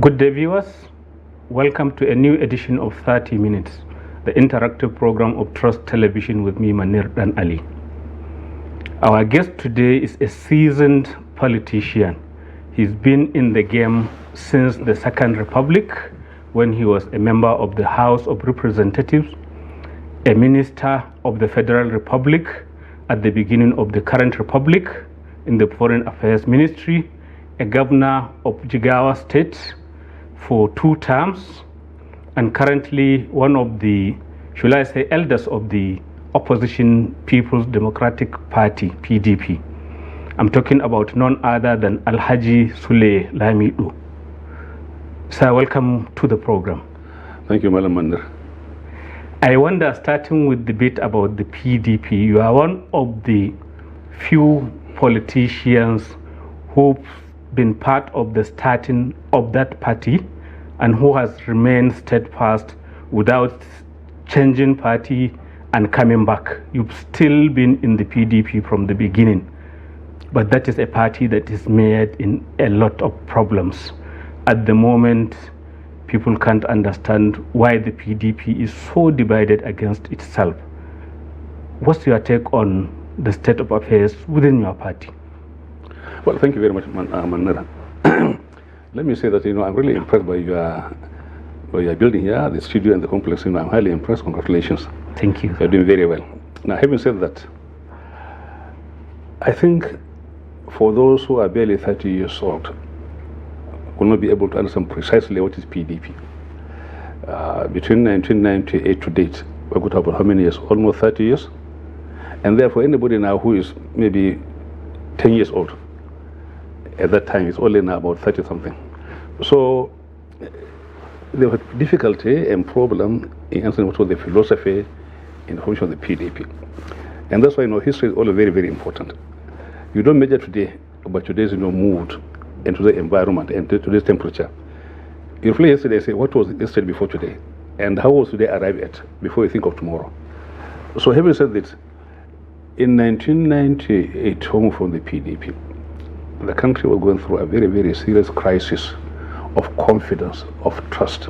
Good day, viewers. Welcome to a new edition of 30 Minutes, the interactive program of Trust Television with me, Manir and Ali. Our guest today is a seasoned politician. He's been in the game since the Second Republic, when he was a member of the House of Representatives, a minister of the Federal Republic at the beginning of the current republic in the Foreign Affairs Ministry, a governor of Jigawa State for 2 terms, and currently one of the, should I say, elders of the opposition People's Democratic Party, PDP. I'm talking about none other than Alhaji Sule Lamido. Sir, welcome to the program. Thank you, Madam Manir. I wonder, starting with the bit about the PDP, you are one of the few politicians who've been part of the starting of that party and who has remained steadfast without changing party and coming back. You've still been in the PDP from the beginning, but that is a party that is made in a lot of problems. At the moment, people can't understand why the PDP is so divided against itself. What's your take on the state of affairs within your party? Well, thank you very much, Manir. Let me say that, I'm really impressed by your building here, the studio and the complex. I'm highly impressed. Congratulations. Thank you. You're doing very well. Now, having said that, I think for those who are barely 30 years old, will not be able to understand precisely what is PDP. Between 1998 to date, we're going to about how many years? Almost 30 years. And therefore, anybody now who is maybe 10 years old, at that time, it's only now about 30 something. So there was difficulty and problem in answering what was the philosophy in the formation of the PDP. And that's why history is always very, very important. You don't measure today about today's mood and today's environment and today's temperature. You play yesterday and say, what was yesterday before today? And how was today arrive at before you think of tomorrow? So having said this, in 1998, home from the PDP, the country was going through a very, very serious crisis of confidence, of trust.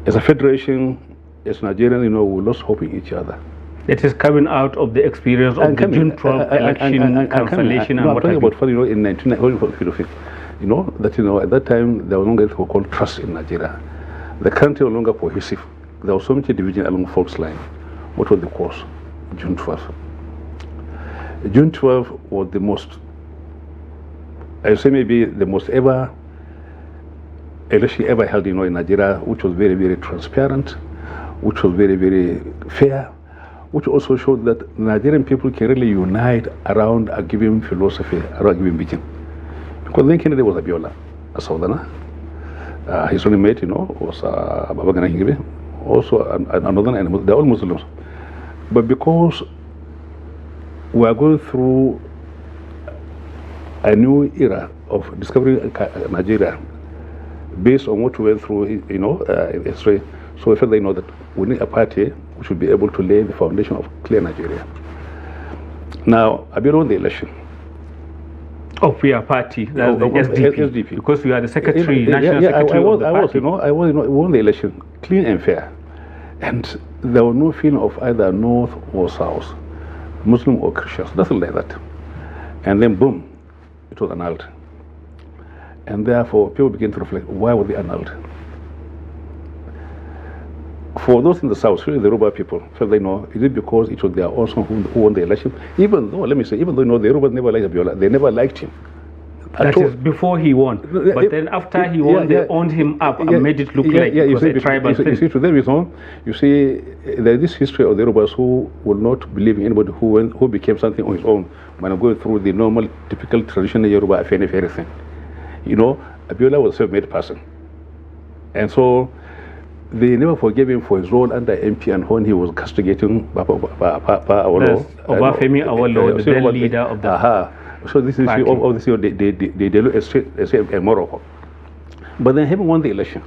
As a federation, as Nigerians, we lost hope in each other. It is coming out of the experience of the June 12 election cancellation and what have you. About in 1990, at that time there was no longer called trust in Nigeria. The country was no longer cohesive. There was so much division along fault line. What was the cause? June 12. June 12 was the most, I would say maybe the most ever election ever held in Nigeria, which was very, very transparent, which was very, very fair, which also showed that Nigerian people can really unite around a given philosophy, around a given vision. Because then Kennedy was Abiola, a southerner. His only mate, was Babagana Hingibe, also another, and they're all Muslims. But because we are going through a new era of discovering Nigeria based on what we went through, in history. So we felt that we need a party which should be able to lay the foundation of clear Nigeria. Now, Abiola won the election. Of your party, that's the SDP. Because you are the secretary, national secretary of the party. I won the election, clean and fair. And there was no feeling of either north or south, Muslim or Christians, nothing like that. And then boom, it was annulled. And therefore, people began to reflect, why were they annulled? For those in the south, especially the Yoruba people, felt they know, is it because it was their own son who won the election? Even though the Yorubas never liked Abiola, they never liked him. That is before he won. But then after he won, they owned him up and made it look like it was a tribal thing. You see, to them it's on. You see, there is this history of the Yorubas who will not believe in anybody who became something on his own when I'm going through the normal, typical, traditional Yoruba everything. Abiola was a self-made person. And so they never forgave him for his role under MP and when he was castigating Awolowo. Obafemi Awolowo, the then leader of the So this is obviously they look at Morocco. But then having won the election,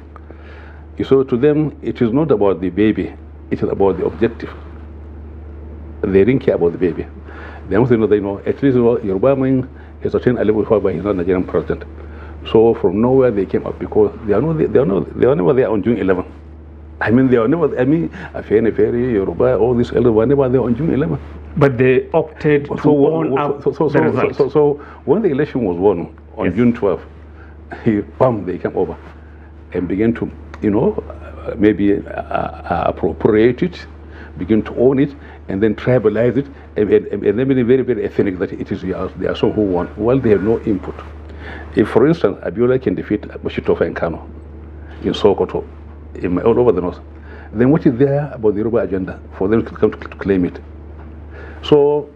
so to them it is not about the baby, it is about the objective. They didn't care about the baby. They want to know, at least Yoruba man has attained a level whereby he's not Nigerian president. So from nowhere they came up because they are never there on June 11. I mean, they are never. I mean, Afeni Ferry, Yoruba, all these elders were never there on June 11. But they opted to own up the result. So when the election was won on June 12, they came over and began to, maybe appropriate it, begin to own it, and then tribalize it, and then be very, very ethnic that it is they are some who won. Well, they have no input. If, for instance, Abiola can defeat Bashitofa and Kano in Sokoto, all over the north, then what is there about the Yoruba agenda for them to come to claim it? So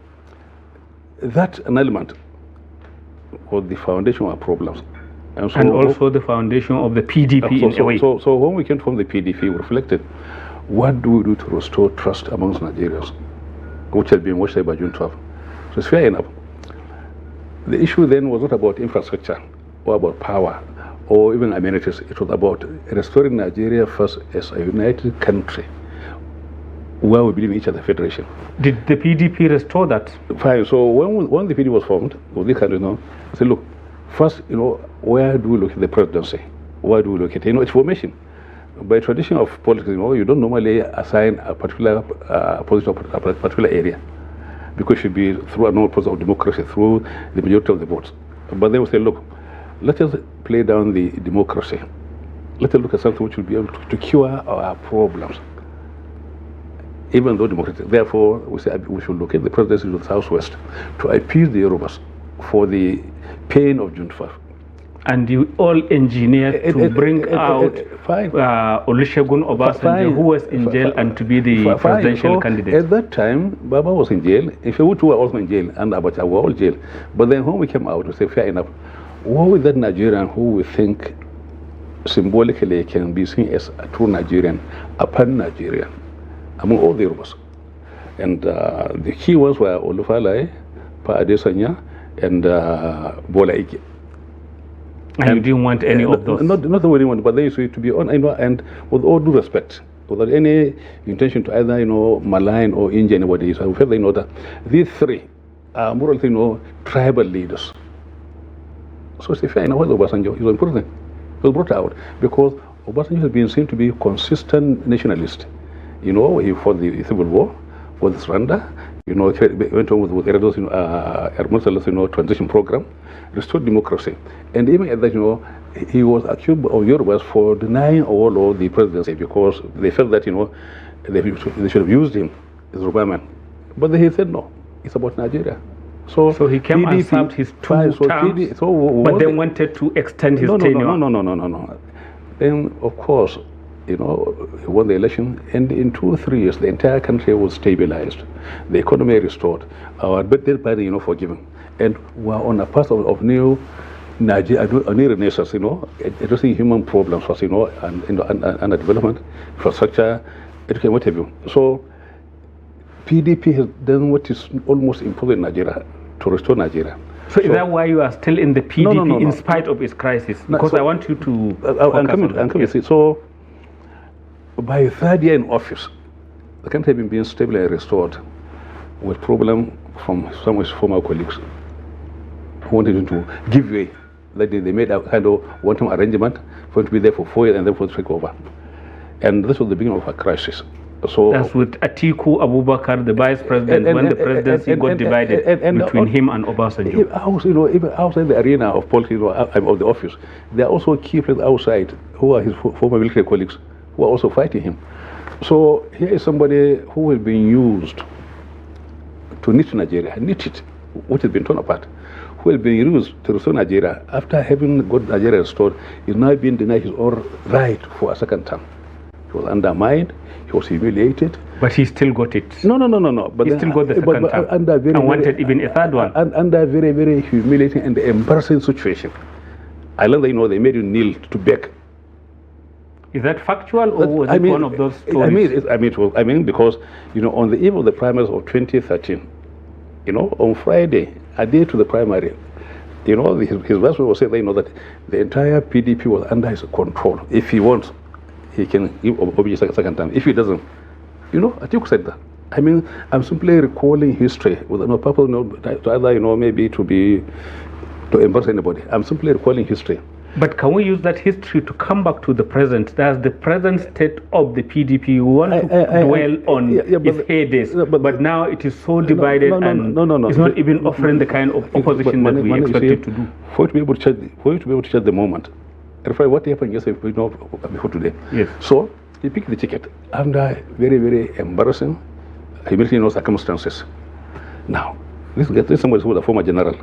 that an element was the foundation of our problems. And also the foundation of the PDP in a way. So when we came from the PDP, we reflected, what do we do to restore trust amongst Nigerians, which had been washed by June 12. So it's fair enough. The issue then was not about infrastructure or about power or even amenities. It was about restoring Nigeria first as a united country where we believe in each other federation. Did the PDP restore that? Fine. So when the PDP was formed, I said, look, first, where do we look at the presidency? Where do we look at its formation? By tradition of politics, you don't normally assign a particular position of a particular area, because it should be through a normal process of democracy, through the majority of the votes. But they will say, look, let us play down the democracy. Let us look at something which will be able to cure our problems, even though democratic. Therefore, we say we should look at the presidency of the Southwest to appease the Yorubas for the pain of June 12. And you all engineered to bring out Olusegun Obasanjo, who was in jail, and to be the presidential candidate. At that time, Baba was in jail. In fact, we two were also in jail, and Abacha were all in jail. But then when we came out, we said, fair enough. What with that Nigerian who we think symbolically can be seen as a true Nigerian, a pan-Nigerian, among all the Yorubas? And the key ones were Olufalaye, Pa Adesanya, and Bola Ige. And you didn't want any of those? Not the only one, but they used to be on, and with all due respect, without any intention to either, malign or injure anybody. So I felt that these three are more or less, tribal leaders. So it's fair enough. Obasanjo is important. It was brought out because Obasanjo has been seen to be a consistent nationalist. He fought the Civil War, for the surrender. Went on with Erdogan's transition program, restored democracy, and even at that, he was accused of Yorubas for denying all of the presidency because they felt that they should have used him as Yoruba man, but he said no, it's about Nigeria. So he came PDP, and served his two terms, but then wanted to extend his tenure. No. Then, of course, he won the election, and in 2 or 3 years, the entire country was stabilized, the economy restored, our debt burden, forgiven, and we're on a path of new Nigeria, a new renaissance, addressing human problems first, and development, infrastructure, education, what have you. So PDP has done what is almost impossible in Nigeria to restore Nigeria. So is that why you are still in the PDP no. in spite of its crisis? Because I want you to. I'm coming. Yes. So by 3rd year in office, the country has been being stable and restored, with problem from some of his former colleagues who wanted him to give way. Like they made a kind of one-time arrangement for him to be there for 4 years and then for to take over. And this was the beginning of a crisis. So that's with Atiku Abubakar, the vice president, when the presidency got divided between him and Obasanjo. Even outside the arena of politics of the office, there are also key players outside who are his former military colleagues who are also fighting him. So here is somebody who has been used to knit Nigeria, which has been torn apart, who has been used to restore Nigeria. After having got Nigeria restored, is now being denied his own right for a second term. He was undermined, he was humiliated. But he still got it. No. But he still got the second term and wanted even a third one. Under very, very humiliating and embarrassing situation. I love that, they made you kneel to beg. Is that factual, or was it one of those stories? I mean, because, on the eve of the primaries of 2013, on Friday, a day to the primary, his vice was saying that the entire PDP was under his control. If he wants, he can give Obi a second time. If he doesn't, Atiku said that. I mean, I'm simply recalling history with no purpose, to either, maybe to embarrass anybody. I'm simply recalling history. But can we use that history to come back to the present? That's the present state of the PDP. You want to dwell on its heydays, but now it is so divided and it's not even offering the kind of opposition that we expected to do. For you to be able to change the moment, refer what happened yesterday, before today. Yes. So he picked the ticket under very, very embarrassing, humiliating circumstances. Now, this is somebody who was a former general.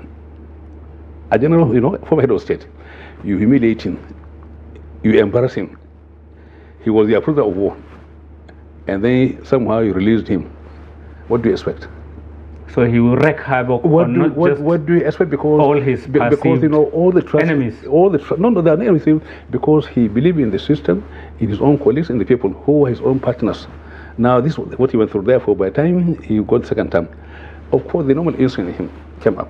A general, former head of state. You humiliate him, you embarrass him. He was the appraiser of war, and then somehow you released him. What do you expect? So he will wreak havoc on what do you expect? Because all his because all the trust, enemies. No, they are enemies. Because he believed in the system, in his own colleagues, in the people who were his own partners. Now this is what he went through. Therefore, by the time he got the second term, of course the normal instinct in him came up.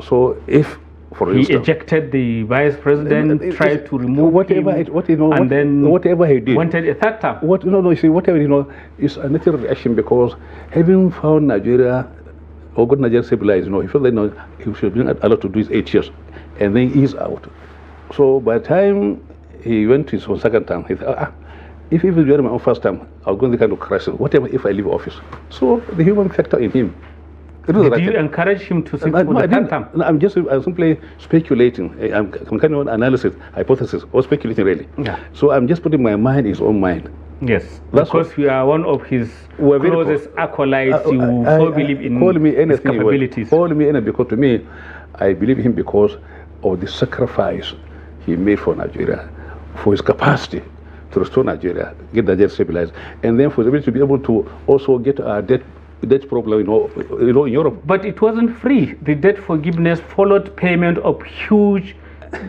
So if, for instance, he ejected the vice president, tried to remove whatever him, then whatever he did, wanted a third term. You see, whatever is a natural reaction, because having found Nigeria or got Nigeria civilized, he felt that he should be allowed to do his 8 years, and then he's out. So by the time he went to his second term, he thought, if it was my own first term, I'll go in the kind of crisis. Whatever if I leave office? So the human factor in him. Did you encourage him to sit for the third term? No, I'm simply speculating. I'm kind of analysis, hypothesis, or speculating really. Yeah. So I'm just putting my mind in his own mind. Yes, because you are one of his closest acolytes. You so believe in his capabilities. Call me anything, because to me, I believe him because of the sacrifice he made for Nigeria, for his capacity to restore Nigeria, get Nigeria stabilized, and then for the ability to be able to also get our debt problem, in Europe. But it wasn't free. The debt forgiveness followed payment of huge,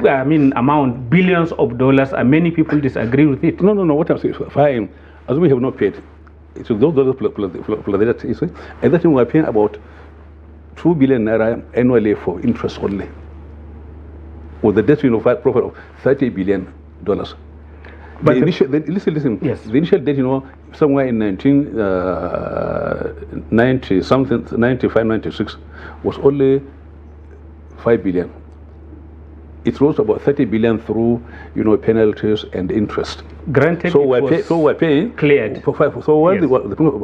amount, billions of dollars, and many people disagree with it. No. What I'm saying, fine. As we have not paid, it's those dollars plus the debt. You see, at that time we are paying about 2 billion naira annually for interest only, with the debt profit of $30 billion. But listen. Yes. The initial debt, somewhere in 1990 something, 95, 96, was only 5 billion. It rose to about 30 billion through, penalties and interest. Granted, so we're paying cleared. So while the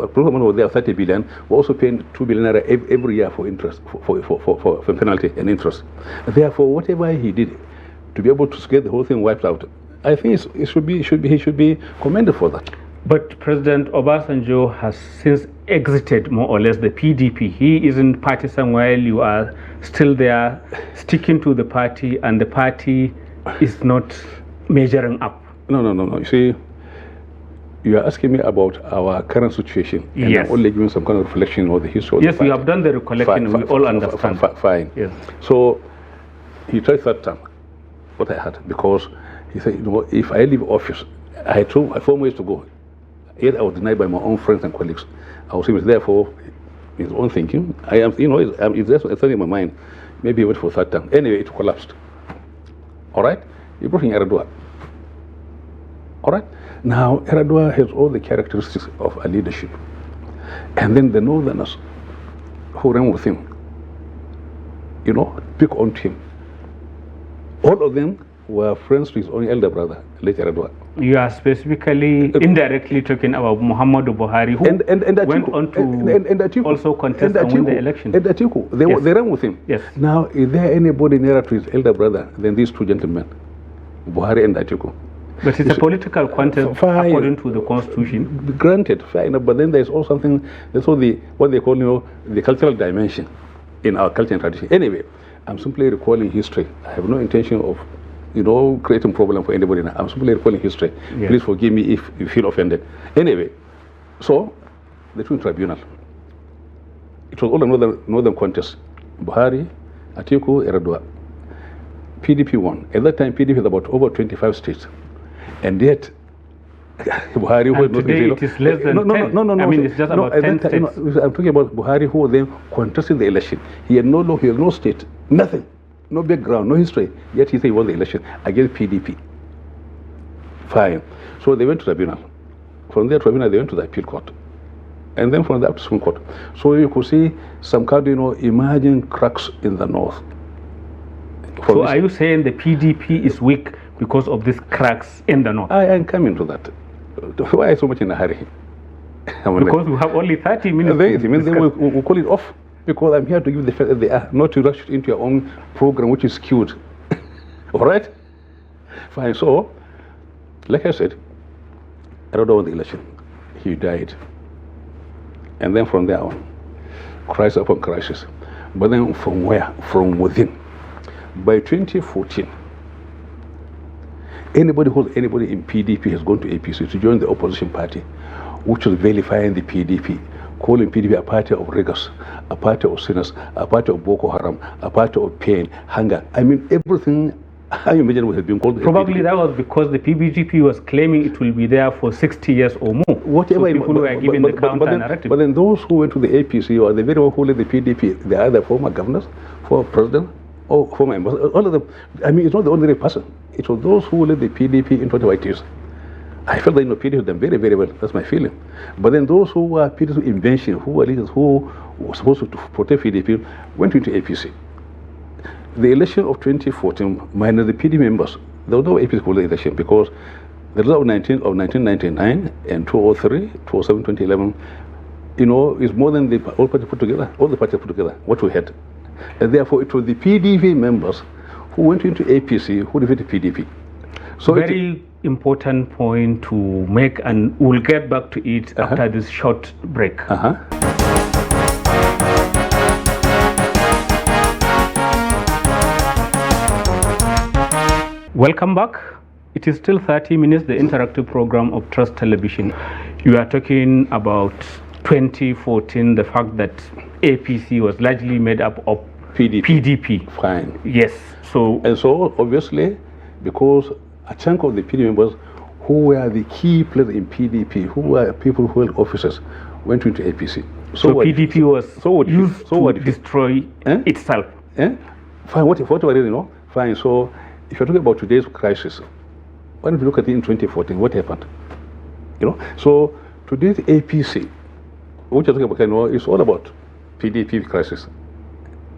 program was there 30 billion, we're also paying 2 billion every year for interest, for penalty and interest. Therefore, whatever he did to be able to get the whole thing wiped out, I think he should be commended for that. But President Obasanjo has since exited more or less the PDP. He isn't partisan while you are still there, sticking to the party, and the party is not measuring up. No. You see, you are asking me about our current situation, and yes. I'm only giving some kind of reflection of the history of yes, the party. You have done the recollection, we all understand. Fine. Yes. So he tried third term, what I had, because he said, if I leave office, I had 4 ways to go. Yet I was denied by my own friends and colleagues. I was saying, therefore, his own thinking. It's just something in my mind. Maybe he went for third term. Anyway, it collapsed. All right? He brought in Eradua. All right? Now, Eradua has all the characteristics of a leadership. And then the Northerners who ran with him, pick on him. All of them were friends to his own elder brother, late Eradua. You are specifically, indirectly talking about Muhammadu Buhari, who went on to also contest and win the election. And Atiku, they ran with him. Yes. Now, is there anybody nearer to his elder brother than these two gentlemen, Buhari and Atiku? But it's a political contest according to the constitution. Granted, fair enough, but then there's also something, there's all what they call, the cultural dimension in our culture and tradition. Anyway, I'm simply recalling history. I have no intention of creating problem for anybody now. I'm simply recalling history. Yes. Please forgive me if you feel offended. Anyway, so the Twin Tribunal. It was all a northern contest. Buhari, Atiku, Eradua. PDP won. At that time, PDP had about over 25 states. And yet, Buhari was not... today it is less than 10. No. It's just about 10 states. I'm talking about Buhari, who then contested the election. He had no law, he had no state, nothing. No background, no history, yet he said he won the election against PDP. Fine. So they went to tribunal. From their tribunal, they went to the appeal court. And then from there up to Supreme Court. So you could see some kind of, emerging cracks in the north. So are you saying the PDP is weak because of these cracks in the north? I am coming to that. Why so much in a hurry? Because we have only 30 minutes. Then we'll call it off, because I'm here to give the fact that they are not to rush into your own program, which is skewed. All right? Fine. So, like I said, Erdogan won the election. He died. And then from there on, crisis upon crisis. But then from where? From within. By 2014, anybody in PDP has gone to APC to join the opposition party, which was vilifying the PDP, calling PDP a party of riggers, a party of sinners, a party of Boko Haram, a party of pain, hunger. I mean, everything I imagine would have been called. Probably that was because the PDP was claiming it will be there for 60 years or more. Whatever. So people were given the counter narrative. But then those who went to the APC, or the very one who led the PDP, they are either former governors, former president, or former ambassador. All of them. I mean, it's not the ordinary person. It was those who led the PDP into the White House. I felt that PDP had done very, very well. That's my feeling. But then those who were PDP invention, who were leaders, who were supposed to protect PDP, went into APC. The election of 2014, minus the PD members, there was no APC called the election, because the result of 1999 and 2003, 2007, 2011, is more than the all parties put together, all the parties put together, what we had. And therefore, it was the PDP members who went into APC who defeated PDP. So very important point to make, and we'll get back to it after this short break. Welcome back. It is still 30 minutes, the interactive program of Trust Television. You are talking about 2014, the fact that APC was largely made up of PDP. Fine. Yes. And so, obviously, because a chunk of the PD members who were the key players in PDP, who were people who held officers, went into APC. So PDP was used to destroy itself. Fine. Whatever, fine. So, if you're talking about today's crisis, why don't you look at it in 2014? What happened? So today's APC, what you're talking about, is all about PDP crisis,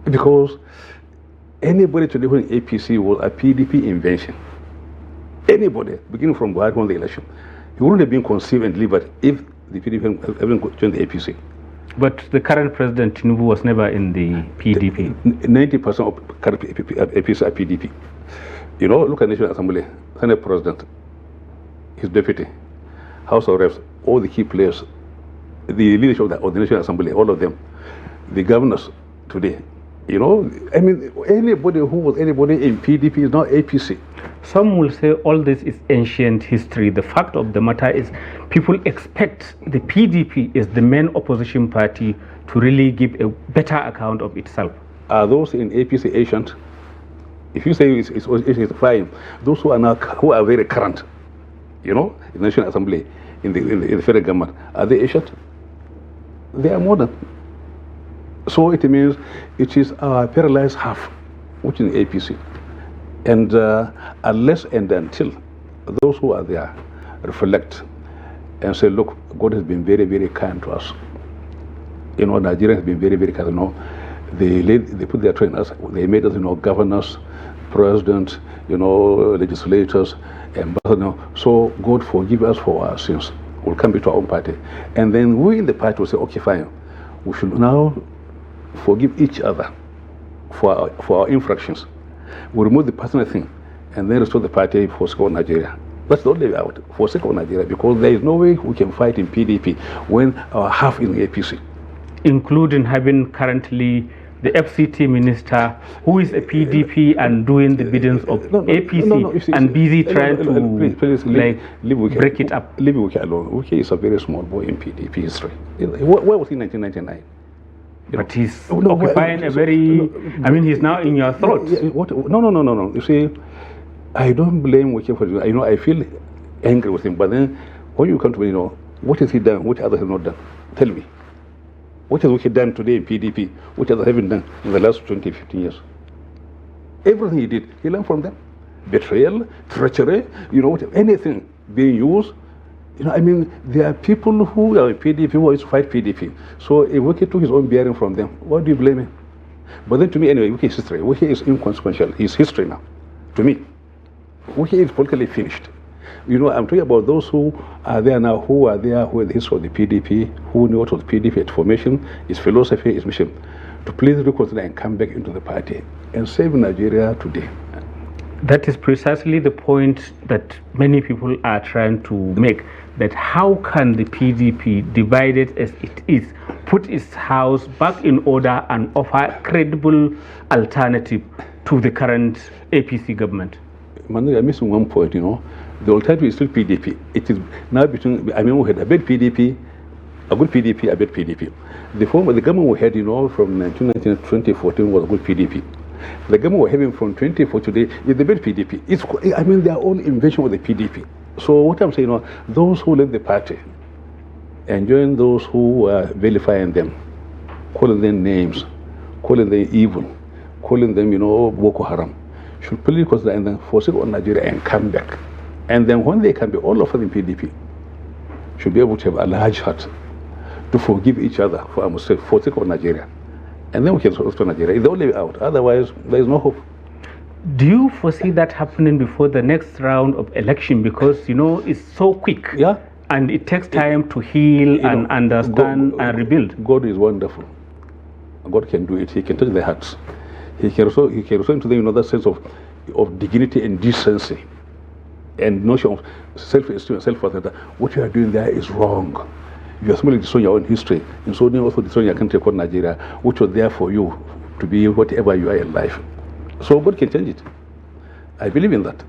because anybody today who in APC was a PDP invention. Anybody, beginning from Buhari won the election, he wouldn't have been conceived and delivered if the PDP hadn't joined the APC. But the current president Tinubu was never in the PDP. 90% of current APC are PDP. Look at National Assembly, Senate President, his deputy, House of Reps, all the key players, the leadership of the National Assembly, all of them, the governors today. I mean, anybody who was anybody in PDP is now APC. Some will say all this is ancient history. The fact of the matter is people expect the PDP is the main opposition party to really give a better account of itself. Are those in APC ancient? If you say it's fine, those who are very current, in the National Assembly, in the federal government, are they ancient? They are modern. So it means it is our paralyzed half, which is the APC. And unless and until those who are there reflect and say, look, God has been very, very kind to us. Nigeria has been very, very kind. They put their trust in us. They made us, governors, president, legislators, ambassadors. So God forgive us for our sins. We'll come back to our own party. And then we in the party will say, okay, fine. We should now forgive each other for our infractions. We remove the personal thing and then restore the party for sake of Nigeria. That's the only way out, for sake of Nigeria, because there is no way we can fight in PDP when our half is in APC. Including having currently the FCT minister who is a PDP and doing the biddings of APC and busy trying to break it up. Leave Wike alone. Wike is a very small boy in PDP history. Where was he in 1999? But he's occupying a very, he's now in your throat. No. You see, I don't blame Wike for it. I feel angry with him. But then when you come to me, what has he done, which others have not done? Tell me. What has Wike done today in PDP, which others haven't done in the last 20, 15 years? Everything he did, he learned from them. Betrayal, treachery, anything being used. There are people who are in PDP who always fight PDP. So if Wike took his own bearing from them, why do you blame him? But then to me, anyway, Wiki is history. Wiki is inconsequential. It's history now. To me, Wiki is politically finished. You know, I'm talking about those who are there now, who are there, who are the history of the PDP, who knew what was PDP, its formation, its philosophy, its mission, to please reconcile and come back into the party and save Nigeria today. That is precisely the point that many people are trying to make, that how can the PDP, divided as it is, put its house back in order and offer a credible alternative to the current APC government? Manir, I'm missing one point, you know. The alternative is still PDP. It is now between, I mean, we had a bad PDP, a good PDP, a bad PDP. The government we had, you know, from 1919 to 2014 was a good PDP. The government we're having from 2014 today is the bad PDP. I mean, they are all invention of the PDP. So what I'm saying, you know, those who left the party and join those who are vilifying them, calling them names, calling them evil, calling them, you know, Boko Haram, should please consider and then forsake on Nigeria and come back. And then when they come back, all of us in PDP should be able to have a large heart to forgive each other for our mistake, for sake of Nigeria. And then we can restore Nigeria. It's the only way out. Otherwise, there is no hope. Do you foresee that happening before the next round of election? Because, you know, it's so quick. Yeah. And it takes time to heal and understand and rebuild. God is wonderful. God can do it. He can touch their hearts. He can restore into them, you know, that sense of dignity and decency and notion of self-esteem and self-worth. What you are doing there is wrong. You are simply destroying your own history, and so also destroying your country called Nigeria, which was there for you to be whatever you are in life. So God can change it. I believe in that.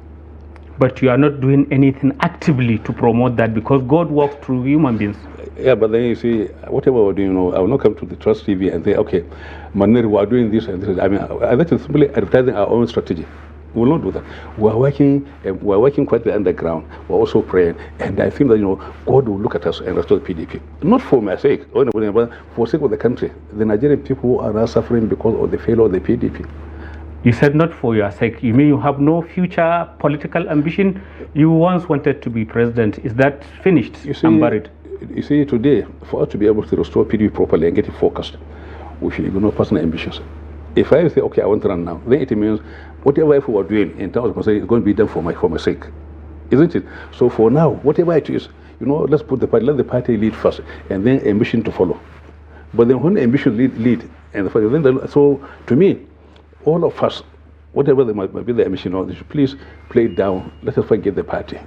But you are not doing anything actively to promote that, because God works through human beings. Yeah, but then you see, whatever we're doing, you know, I will not come to the Trust TV and say, okay, Manir, we are doing this and this. I mean, that is simply advertising our own strategy. We will not do that. We are working quite the underground. We're also praying, and I think that, you know, God will look at us and restore the PDP. Not for my sake, but for the sake of the country. The Nigerian people are now suffering because of the failure of the PDP. You said not for your sake. You mean you have no future political ambition? You once wanted to be president. Is that finished and buried? You see, today, for us to be able to restore PDP properly and get it focused, we should ignore personal ambitions. If I say, okay, I want to run now, then it means whatever we are doing in terms of say, it's going to be done for my sake, isn't it? So for now, whatever it is, you know, let's put let the party lead first, and then ambition to follow. But then when ambition lead and so to me, all of us, whatever they might be the ambition, they should please play it down. Let us forget the party.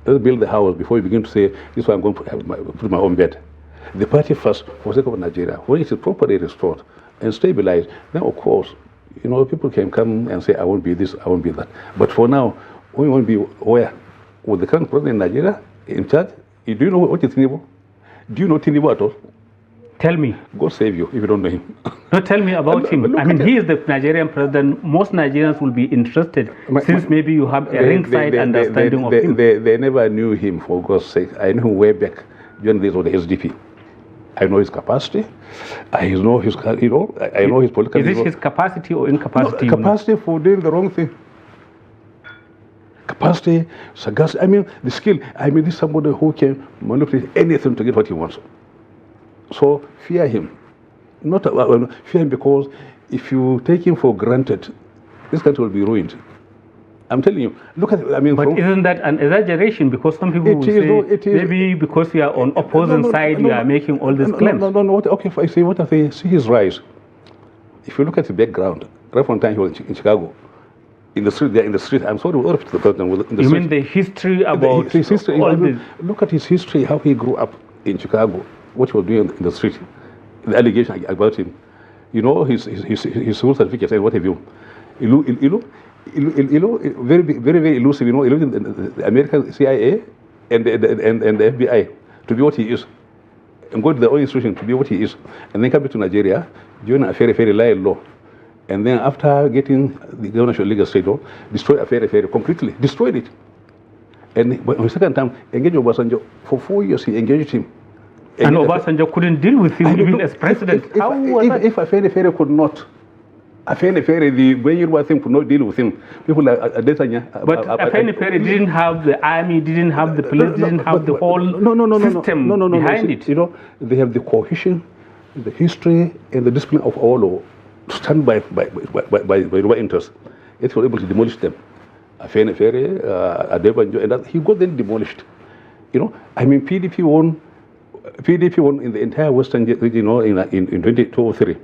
Let's build the house before we begin to say, this is why I'm going to put my own bed. The party first, for the sake of Nigeria. When it is properly restored and stabilized, then of course, you know, people can come and say, I won't be this, I won't be that. But for now, we won't be where? With the current president in Nigeria, in charge, do you know what is Tinubu? Do you know Tinubu at all? Tell me. God save you if you don't know him. No, tell me about him. I mean, he is the Nigerian president. Most Nigerians will be interested, since maybe you have a ringside understanding of him. They never knew him, for God's sake. I knew him way back during days of the SDP. I know his capacity. I know his, you know, I know his political. Is it his capacity or incapacity? No, capacity for doing the wrong thing. Capacity, sagacity. I mean, the skill. I mean, this is somebody who can manipulate anything to get what he wants. So fear him. Not fear him, because if you take him for granted, this country will be ruined. I'm telling you. Look at it. I mean, but isn't that an exaggeration? Because some people will say maybe because you are on opposing side, you are making all these claims. No. Okay, if I say what I say, see his rise. If you look at the background, right from the time he was in Chicago, in the street, there in the street. I'm sorry, all of the president in the you street. mean the history about his history? All this? Look at his history, how he grew up in Chicago, what he was doing in the street, the allegation about him. You know, his school certificates and what have you. Very elusive. You know, the American CIA and the FBI to be what he is, and go to the own institution to be what he is, and then come to Nigeria, join a very liar law, and then after getting the governorship of Lagos State, destroy a very completely destroyed it. And on the second time, engaged Obasanjo for 4 years. He engaged him. And Obasanjo couldn't deal with him even as president. How was that? If Afeni could not, the way Yoruba thing could not deal with him, people like Adesanya. But Afeni didn't have the army, didn't have the police, didn't have the whole system behind it. You know, they have the cohesion, the history, and the discipline of our law. stand by Yoruba interests, yet he was able to demolish them. Afene Ferry, Adebanjo, and that, he got them demolished. You know, I mean, PDP won in the entire Western region, you know, in 2003.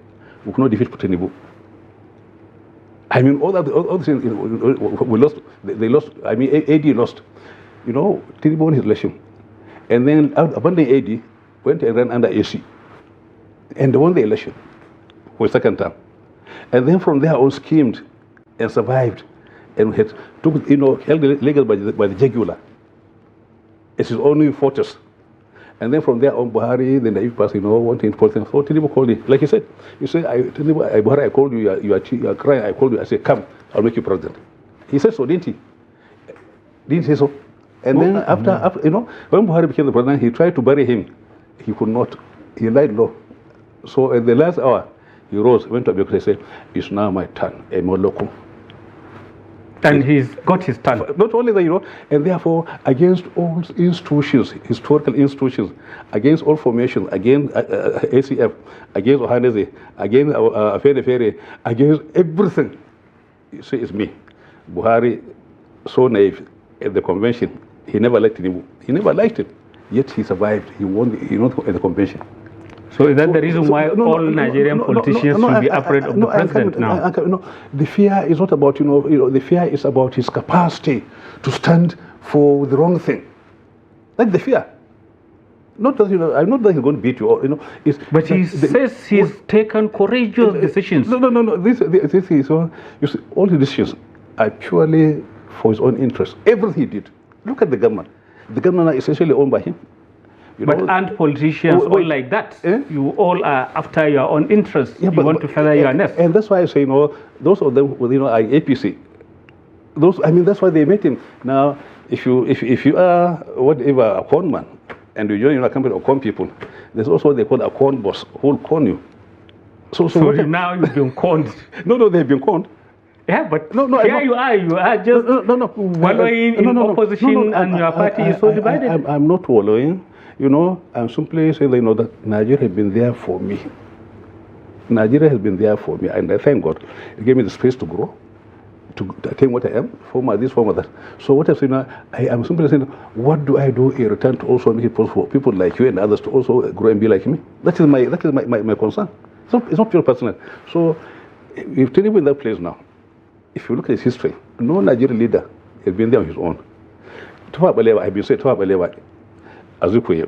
We could not defeat Tinubu. I mean, all the things, you know, we lost. They lost. I mean, AD lost. You know, Tinubu won his election, and then abandoning AD, went and ran under AC, and they won the election for a second term, and then from there on schemed and survived, and had took, you know, held legal by the jugular. It's his only fortress. And then from there on, Buhari, the naive person, you know, wanting to so Tinubu called him. Like he said, Buhari, I called you, you are crying, I called you, I said, come, I'll make you president. He said so, didn't he? Didn't he say so? And then after, you know, when Buhari became the president, he tried to bury him. He could not. He lied low. So at the last hour, he rose, went to Abiola and said, it's now my turn, a Moloko. And he's got his turn. Not only that, you know, and therefore, against all institutions, historical institutions, against all formations, against ACF, against Ohanese, against Afene Ferry, against everything, you say it's me. Buhari, so naive at the convention, he never liked him. He never liked it, yet he survived. He won, at the convention. So is that the reason why all Nigerian politicians should be afraid of the president now? No, the fear is not about, you know, the fear is about his capacity to stand for the wrong thing. That's the fear. Not that, you know, I'm not that he's going to beat you, or, you know. But he says he's taken courageous decisions. No. This is, so, you see, all his decisions are purely for his own interest. Everything he did. Look at the government. The government is essentially owned by him. But aren't politicians all like that? Eh? You all are after your own interests. Yeah, you want to feather your nest. And that's why I say, you know, those of them, you know, are APC. Those, I mean, that's why they met him. Now, if you are whatever a con man, and you join a company of con people, there's also what they call a con boss who will con you. So now you've been conned. No, they've been conned. Yeah, but here you are just wallowing in opposition, and your party is so divided. I'm not wallowing. You know, I'm simply saying that, you know, that Nigeria has been there for me. Nigeria has been there for me, and I thank God. It gave me the space to grow, to attain what I am, former this, former that. So what I'm saying now, I am simply saying, what do I do in return to also make it possible for people like you and others to also grow and be like me? That is my concern. It's not pure personal. So if Tinubu in that place now, if you look at his history, no Nigerian leader has been there on his own. Tafa Balewa, I've been saying Tafa Balewa, Azukwe,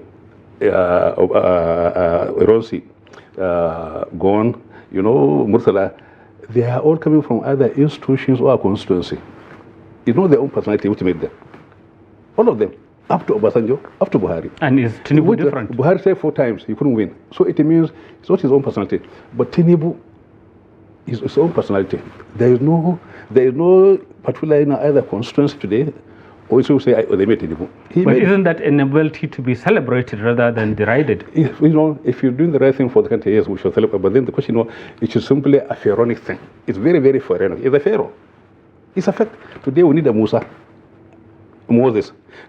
Ronsi, Gon, you know, Murtala, they are all coming from either institutions or a constituency. It's not their own personality which made them. All of them, up to Obasanjo, up to Buhari. And is Tinubu different? Buhari said 4 times, he couldn't win. So it means it's not his own personality. But Tinubu is his own personality. There is no particular, you know, either constituency today, or you say they made Tinubu. But isn't that a nobility to be celebrated rather than derided? You know, if you're doing the right thing for the country, yes, we should celebrate. But then the question, you know, it is simply a pharaonic thing. It's very, very pharaonic. It's a pharaoh. It's a fact. Today we need a Moses.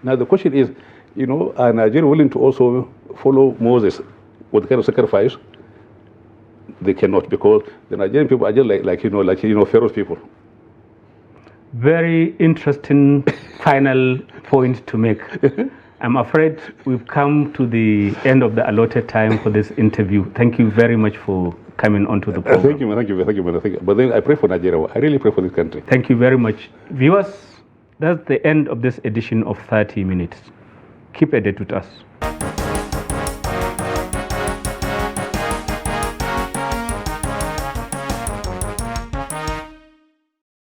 Now the question is, you know, are Nigeria willing to also follow Moses with the kind of sacrifice? They cannot, because the Nigerian people are just like Pharaoh's people. Very interesting final point to make. I'm afraid we've come to the end of the allotted time for this interview. Thank you very much for coming onto the program. Thank you. But then I pray for Nigeria. I really pray for this country. Thank you very much. Viewers, that's the end of this edition of 30 Minutes. Keep a date with us.